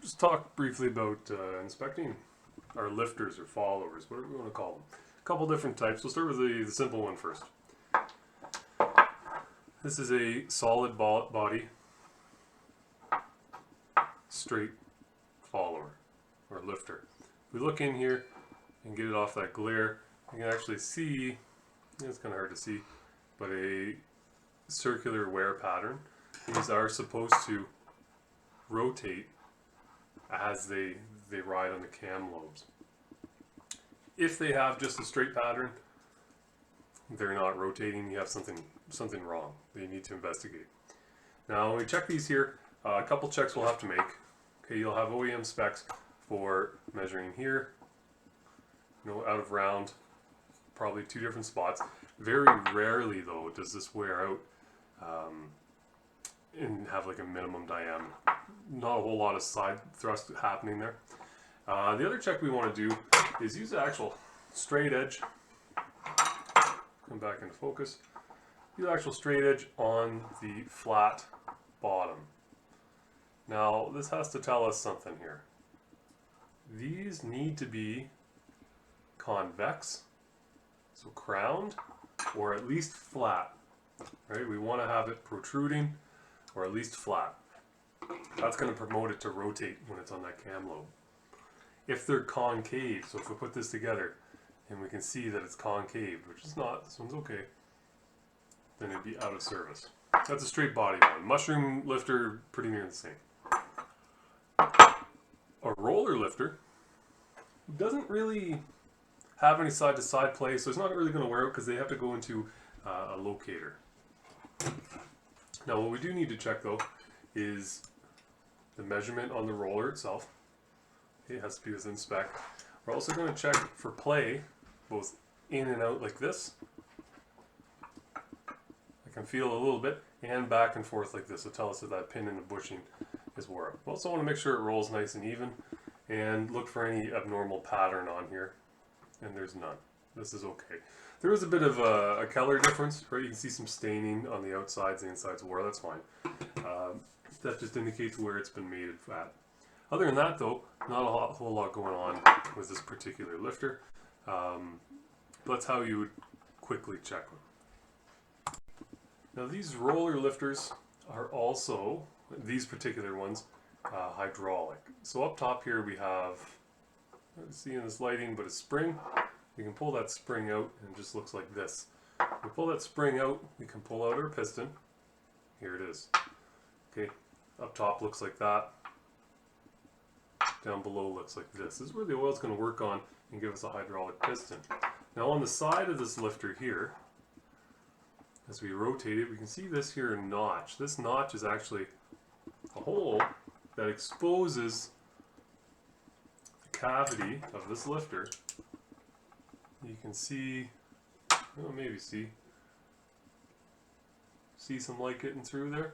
just talk briefly about inspecting our lifters or followers, whatever we want to call them. A couple different types. We'll start with the simple one first. This is a solid body, straight follower or lifter. If we look in here and get it off that glare, you can actually see, it's kind of hard to see, but a circular wear pattern. These are supposed to rotate as they ride on the cam lobes. If they have just a straight pattern, they're not rotating, you have something wrong that you need to investigate. Now when we check these here, a couple checks we'll have to make. Okay, you'll have OEM specs for measuring here, out of round, probably 2 different spots. Very rarely though does this wear out and have like a minimum diameter. Not a whole lot of side thrust happening there. The other check we want to do is use the actual straight edge. Come back into focus. Use the actual straight edge on the flat bottom. Now this has to tell us something here. These need to be convex, so crowned, or at least flat. Right? We want to have it protruding or at least flat. That's going to promote it to rotate when it's on that cam lobe. If they're concave, so if we put this together and we can see that it's concave, which is not, this one's okay, then it'd be out of service. That's a straight body one. Mushroom lifter, pretty near the same. A roller lifter doesn't really have any side to side play, so it's not really going to wear out because they have to go into a locator. Now what we do need to check though is the measurement on the roller itself. It has to be within spec. We're also going to check for play, both in and out like this. I can feel a little bit, and back and forth like this to tell us if that pin in the bushing is wore out. We also want to make sure it rolls nice and even, and look for any abnormal pattern on here, and there's none. This is okay. There is a bit of a color difference, right? You can see some staining on the outsides, the insides wore. That's fine. That just indicates where it's been mated at. Other than that though, not a whole lot going on with this particular lifter. That's how you would quickly check them. Now these roller lifters are also, these particular ones, hydraulic. So up top here we have, see in this lighting, but a spring. We can pull that spring out and it just looks like this. If we pull that spring out, we can pull out our piston. Here it is. Okay, up top looks like that. Down below looks like this. This is where the oil is going to work on and give us a hydraulic piston. Now on the side of this lifter here, as we rotate it, we can see this here notch. This notch is actually a hole that exposes the cavity of this lifter. You can see, well, maybe see some light getting through there.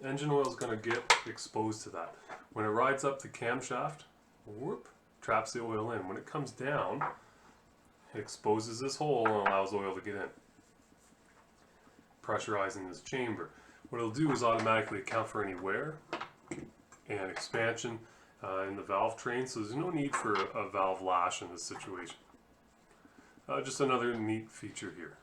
Engine oil is going to get exposed to that. When it rides up the camshaft, whoop, traps the oil in. When it comes down, it exposes this hole and allows oil to get in, pressurizing this chamber. What it'll do is automatically account for any wear and expansion in the valve train, so there's no need for a valve lash in this situation. Just another neat feature here.